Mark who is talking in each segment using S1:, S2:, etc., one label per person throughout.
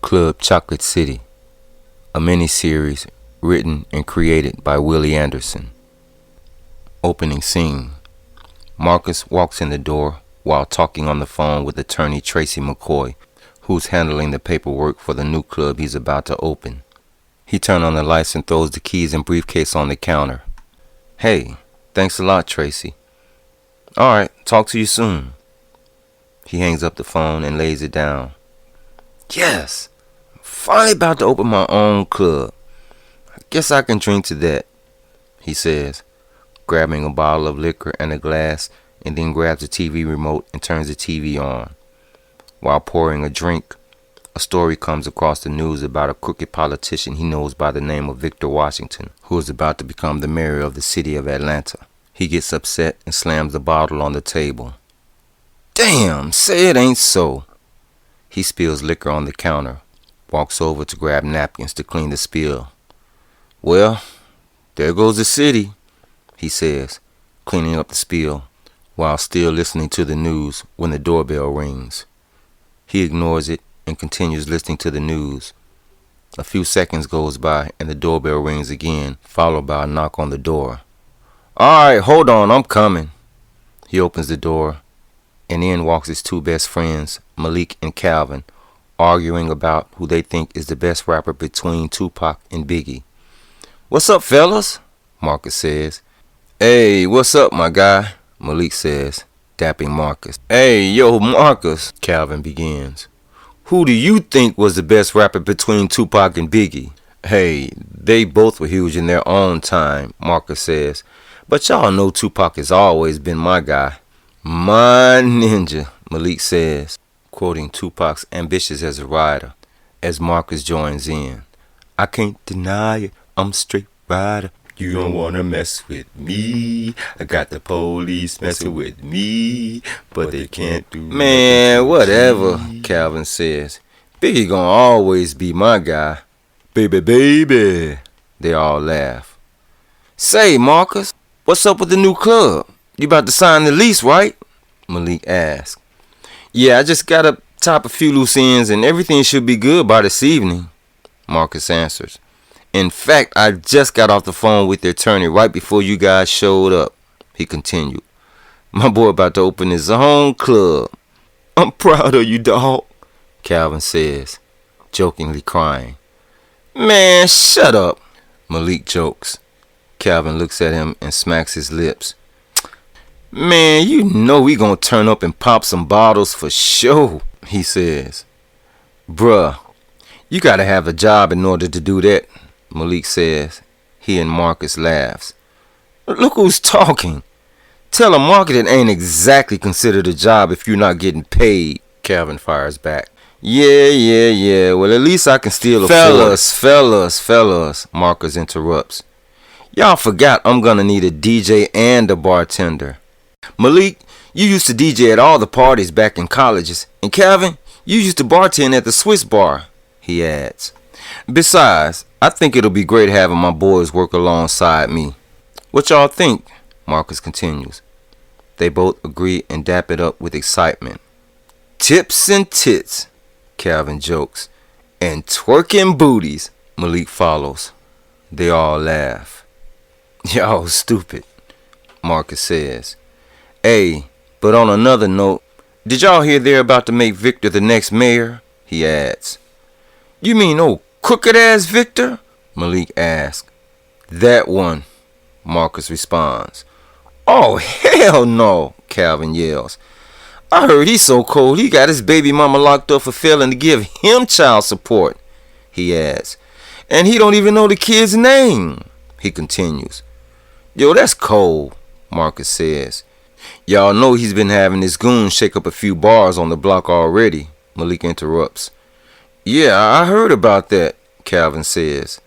S1: Club Chocolate City, a miniseries written and created by Willie Anderson. Opening scene. Marcus walks in the door while talking on the phone with attorney Tracy McCoy, who's handling the paperwork for the new club he's about to open. He turns on the lights and throws the keys and briefcase on the counter. "Hey, thanks a lot, Tracy." "All right, talk to you soon." He hangs up the phone and lays it down. "Yes, I'm finally about to open my own club. I guess I can drink to that," he says, grabbing a bottle of liquor and a glass, and then grabs the TV remote and turns the TV on. While pouring a drink, a story comes across the news about a crooked politician he knows by the name of Victor Washington, who is about to become the mayor of the city of Atlanta. He gets upset and slams the bottle on the table. "Damn, say it ain't so." He spills liquor on the counter, walks over to grab napkins to clean the spill. "Well, there goes the city," he says, cleaning up the spill, while still listening to the news when the doorbell rings. He ignores it and continues listening to the news. A few seconds goes by and the doorbell rings again, followed by a knock on the door. "All right, hold on, I'm coming." He opens the door, and in walks his two best friends, Malik and Calvin, arguing about who they think is the best rapper between Tupac and Biggie. "What's up, fellas?" Marcus says. "Hey, what's up, my guy?" Malik says, dapping Marcus. "Hey, yo, Marcus," Calvin begins. "Who do you think was the best rapper between Tupac and Biggie?" "Hey, they both were huge in their own time," Marcus says. "But y'all know Tupac has always been my guy." "My ninja," Malik says, quoting Tupac's "Ambitious as a Rider," as Marcus joins in. "I can't deny it, I'm a straight rider. You don't wanna mess with me. I got the police messing with me, but they can't do nothing." "Man, whatever," Calvin says. "Biggie gonna always be my guy." "Baby, baby," they all laugh. "Say, Marcus, what's up with the new club? You about to sign the lease, right?" Malik asks. "Yeah, I just gotta top a few loose ends and everything should be good by this evening," Marcus answers. "In fact, I just got off the phone with the attorney right before you guys showed up," he continued. "My boy about to open his own club." "I'm proud of you, dawg," Calvin says, jokingly crying. "Man, shut up," Malik jokes. Calvin looks at him and smacks his lips. "Man, you know we gonna turn up and pop some bottles for sure," he says. "Bruh, you gotta have a job in order to do that," Malik says. He and Marcus laughs. "Look who's talking. Tell a marketing ain't exactly considered a job if you're not getting paid," Calvin fires back. Yeah. Well, at least I can still afford it." Fellas, Marcus interrupts. "Y'all forgot I'm gonna need a DJ and a bartender. Malik, you used to DJ at all the parties back in colleges, and Calvin, you used to bartend at the Swiss bar," he adds. "Besides, I think it'll be great having my boys work alongside me." "What y'all think?" Marcus continues. They both agree and dap it up with excitement. "Tips and tits," Calvin jokes. "And twerking booties," Malik follows. They all laugh. "Y'all stupid," Marcus says. "Hey, but on another note, did y'all hear they're about to make Victor the next mayor?" he adds. "You mean old crooked-ass Victor?" Malik asks. "That one," Marcus responds. "Oh, hell no," Calvin yells. "I heard he's so cold he got his baby mama locked up for failing to give him child support," he adds. "And he don't even know the kid's name," he continues. "Yo, that's cold," Marcus says. "Y'all know he's been having his goons shake up a few bars on the block already," Malik interrupts. "Yeah, I heard about that," Calvin says.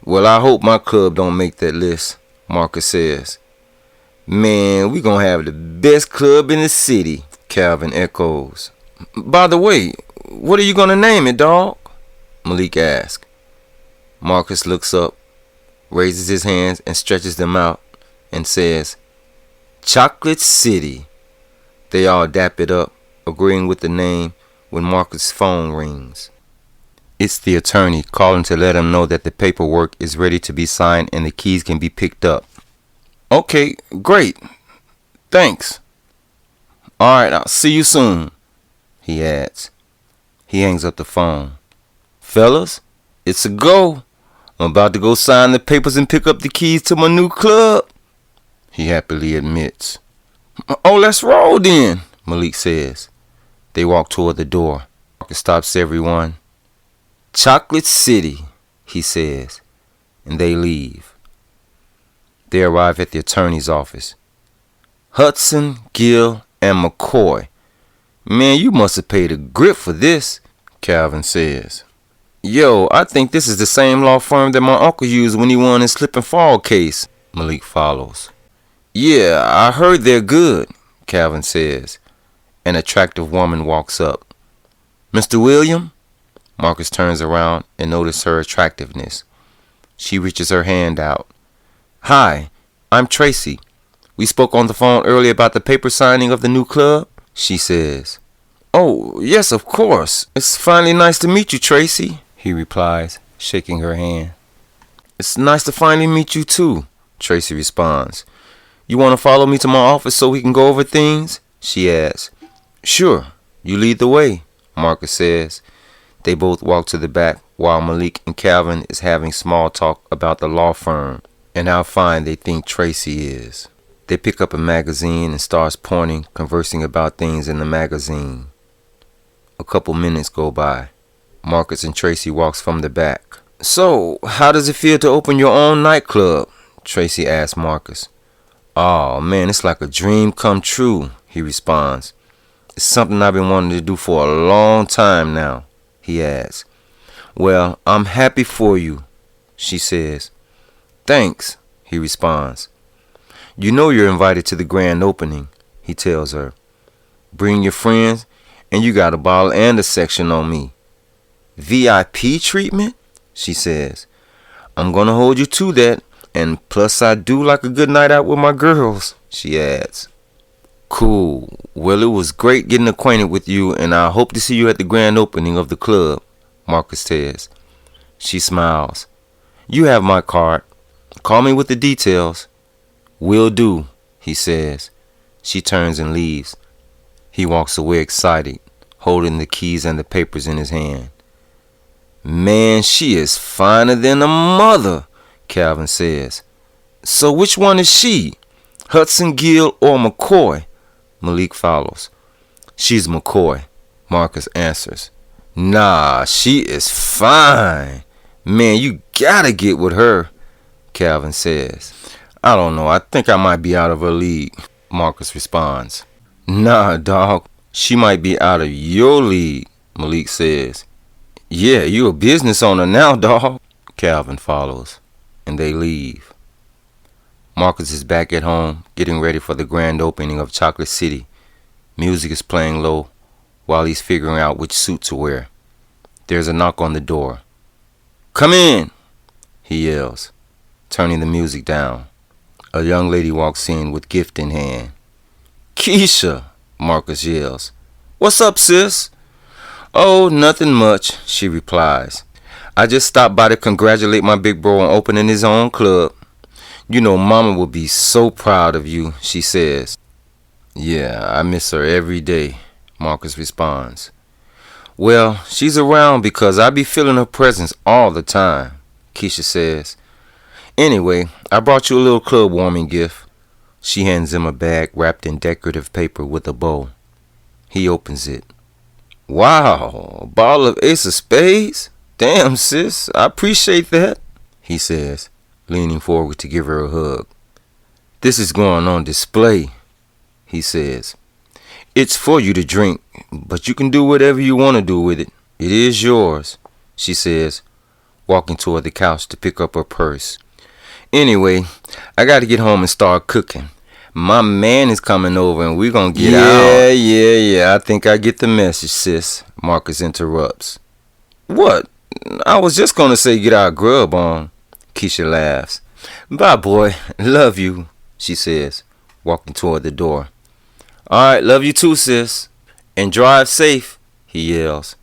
S1: "Well, I hope my club don't make that list," Marcus says. "Man, we gonna have the best club in the city," Calvin echoes. "By the way, what are you gonna name it, dawg?" Malik asks. Marcus looks up, raises his hands and stretches them out, and says, "Chocolate City." They all dap it up, agreeing with the name when Marcus' phone rings. It's the attorney calling to let him know that the paperwork is ready to be signed and the keys can be picked up. Okay, great. Thanks. Alright, I'll see you soon, he adds. He hangs up the phone. Fellas, it's a go. I'm about to go sign the papers and pick up the keys to my new club, he happily admits. Oh, let's roll then, Malik says. They walk toward the door. Marcus stops everyone. Chocolate City, he says, and they leave. They arrive at the attorney's office. Hudson, Gill, and McCoy. Man, you must have paid a grip for this, Calvin says. Yo, I think this is the same law firm that my uncle used when he won his slip and fall case, Malik follows. Yeah, I heard they're good, Calvin says. An attractive woman walks up. Mr. William? Marcus turns around and notices her attractiveness. She reaches her hand out. Hi, I'm Tracy. We spoke on the phone earlier about the paper signing of the new club, she says. Oh, yes, of course. It's finally nice to meet you, Tracy, he replies, shaking her hand. It's nice to finally meet you too, Tracy responds. You want to follow me to my office so we can go over things? She asks. Sure, you lead the way, Marcus says. They both walk to the back while Malik and Calvin is having small talk about the law firm and how fine they think Tracy is. They pick up a magazine and starts pointing, conversing about things in the magazine. A couple minutes go by. Marcus and Tracy walks from the back. So, how does it feel to open your own nightclub? Tracy asks Marcus. Oh man, it's like a dream come true, he responds. It's something I've been wanting to do for a long time now, he adds. Well, I'm happy for you, she says. Thanks, he responds. You know you're invited to the grand opening, he tells her. Bring your friends, and you got a bottle and a section on me. VIP treatment? She says. I'm gonna hold you to that, and plus I do like a good night out with my girls, she adds. Cool. Well, it was great getting acquainted with you, and I hope to see you at the grand opening of the club, Marcus says. She smiles. You have my card. Call me with the details. Will do, he says. She turns and leaves. He walks away excited, holding the keys and the papers in his hand. Man, she is finer than a mother, Calvin says. So which one is she? Hudson, Gill, or McCoy? Malik follows. She's McCoy, Marcus answers. Nah, she is fine. Man, you gotta get with her, Calvin says. I don't know, I think I might be out of her league, Marcus responds. Nah, dog, she might be out of your league, Malik says. Yeah, you a business owner now, dog, Calvin follows, and they leave. Marcus is back at home, getting ready for the grand opening of Chocolate City. Music is playing low while he's figuring out which suit to wear. There's a knock on the door. Come in, he yells, turning the music down. A young lady walks in with gift in hand. Keisha, Marcus yells. What's up, sis? Oh, nothing much, she replies. I just stopped by to congratulate my big bro on opening his own club. You know, Mama will be so proud of you, she says. Yeah, I miss her every day, Marcus responds. Well, she's around because I be feeling her presence all the time, Keisha says. Anyway, I brought you a little club warming gift. She hands him a bag wrapped in decorative paper with a bow. He opens it. Wow, a bottle of Ace of Spades? Damn, sis, I appreciate that, he says, leaning forward to give her a hug. This is going on display, he says. It's for you to drink, but you can do whatever you want to do with it. It is yours, she says, walking toward the couch to pick up her purse. Anyway, I got to get home and start cooking. My man is coming over and we're going to get out. Yeah, I think I get the message, sis, Marcus interrupts. What? I was just going to say get our grub on. Keisha laughs. Bye, boy. Love you, she says, walking toward the door. All right, love you too, sis. And drive safe, he yells.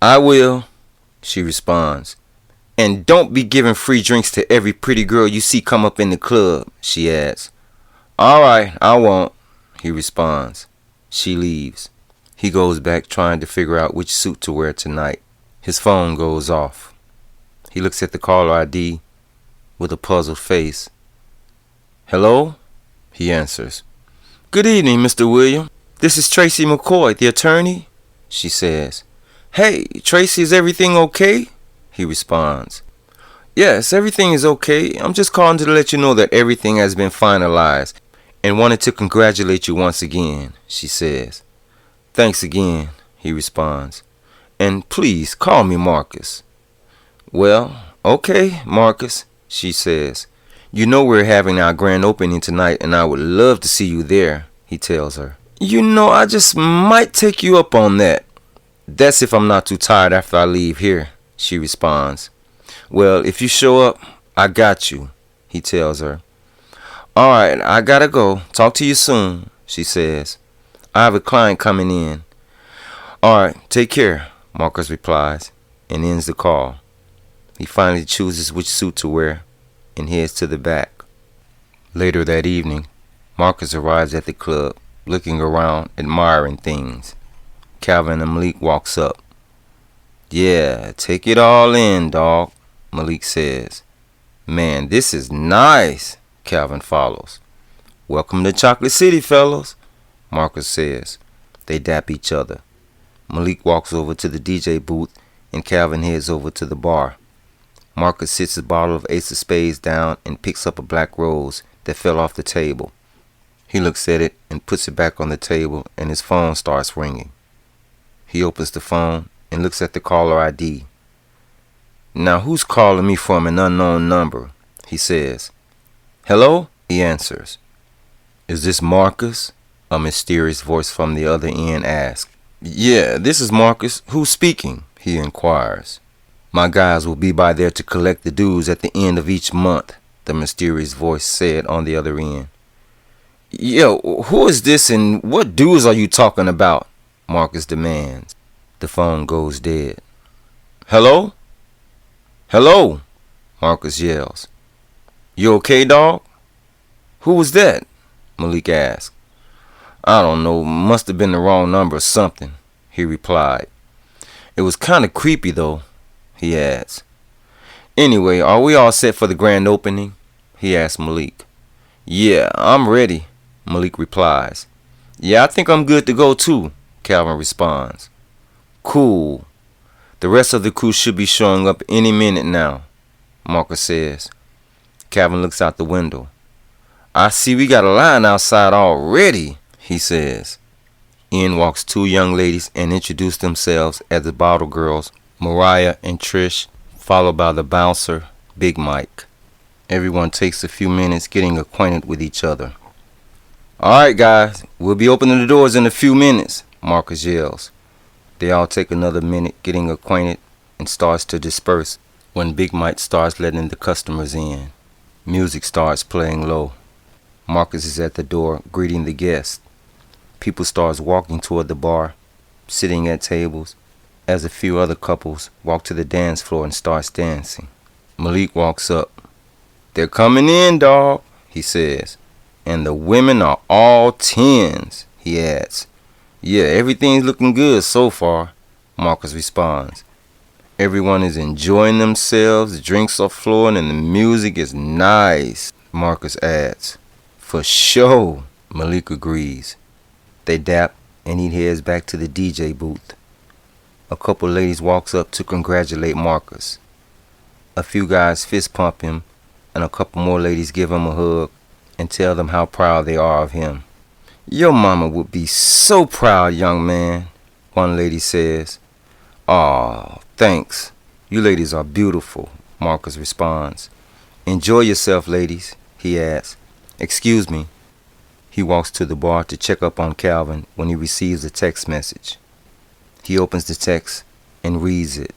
S1: I will. she responds. And don't be giving free drinks to every pretty girl you see come up in the club, she adds. All right, I won't, he responds. She leaves. He goes back trying to figure out which suit to wear tonight. His phone goes off. He looks at the caller ID with a puzzled face. Hello? He answers. Good evening, Mr. William. This is Tracy McCoy, the attorney, she says. Hey, Tracy, is everything okay? He responds. Yes, everything is okay. I'm just calling to let you know that everything has been finalized and wanted to congratulate you once again, she says. Thanks again, he responds. And please call me Marcus. Well, okay, Marcus, she says. You know we're having our grand opening tonight and I would love to see you there, he tells her. You know, I just might take you up on that. That's if I'm not too tired after I leave here, she responds. Well, if you show up, I got you, he tells her. All right, I gotta go. Talk to you soon, she says. I have a client coming in. All right, take care, Marcus replies and ends the call. He finally chooses which suit to wear and heads to the back. Later that evening, Marcus arrives at the club, looking around, admiring things. Calvin and Malik walks up. Yeah, take it all in, dawg, Malik says. Man, this is nice, Calvin follows. Welcome to Chocolate City, fellas, Marcus says. They dap each other. Malik walks over to the DJ booth and Calvin heads over to the bar. Marcus sits his bottle of Ace of Spades down and picks up a black rose that fell off the table. He looks at it and puts it back on the table and his phone starts ringing. He opens the phone and looks at the caller ID. Now who's calling me from an unknown number? He says. Hello? He answers. Is this Marcus? A mysterious voice from the other end asks. Yeah, this is Marcus. Who's speaking? He inquires. My guys will be by there to collect the dues at the end of each month, the mysterious voice said on the other end. Yo, who is this and what dues are you talking about? Marcus demands. The phone goes dead. Hello? Hello? Marcus yells. You okay, dawg? Who was that? Malik asked. I don't know, must have been the wrong number or something, he replied. It was kind of creepy though, he adds. Anyway, are we all set for the grand opening? He asked Malik. Yeah, I'm ready, Malik replies. Yeah, I think I'm good to go too, Calvin responds. Cool. The rest of the crew should be showing up any minute now, Marcus says. Calvin looks out the window. I see we got a line outside already, he says. In walks two young ladies and introduce themselves as the Bottle Girls, Mariah and Trish, followed by the bouncer, Big Mike. Everyone takes a few minutes getting acquainted with each other. Alright guys, we'll be opening the doors in a few minutes, Marcus yells. They all take another minute getting acquainted and starts to disperse when Big Mike starts letting the customers in. Music starts playing low. Marcus is at the door greeting the guests. People starts walking toward the bar, sitting at tables, as a few other couples walk to the dance floor and starts dancing. Malik walks up. They're coming in, dawg, he says. And the women are all 10s, he adds. Yeah, everything's looking good so far, Marcus responds. Everyone is enjoying themselves, the drinks are flowing, and the music is nice, Marcus adds. For sure, Malik agrees. They dap and he heads back to the DJ booth. A couple ladies walks up to congratulate Marcus. A few guys fist pump him and a couple more ladies give him a hug and tell them how proud they are of him. Your mama would be so proud, young man, one lady says. Aw, thanks. You ladies are beautiful, Marcus responds. Enjoy yourself, ladies, he adds. Excuse me. He walks to the bar to check up on Calvin when he receives a text message. He opens the text and reads it.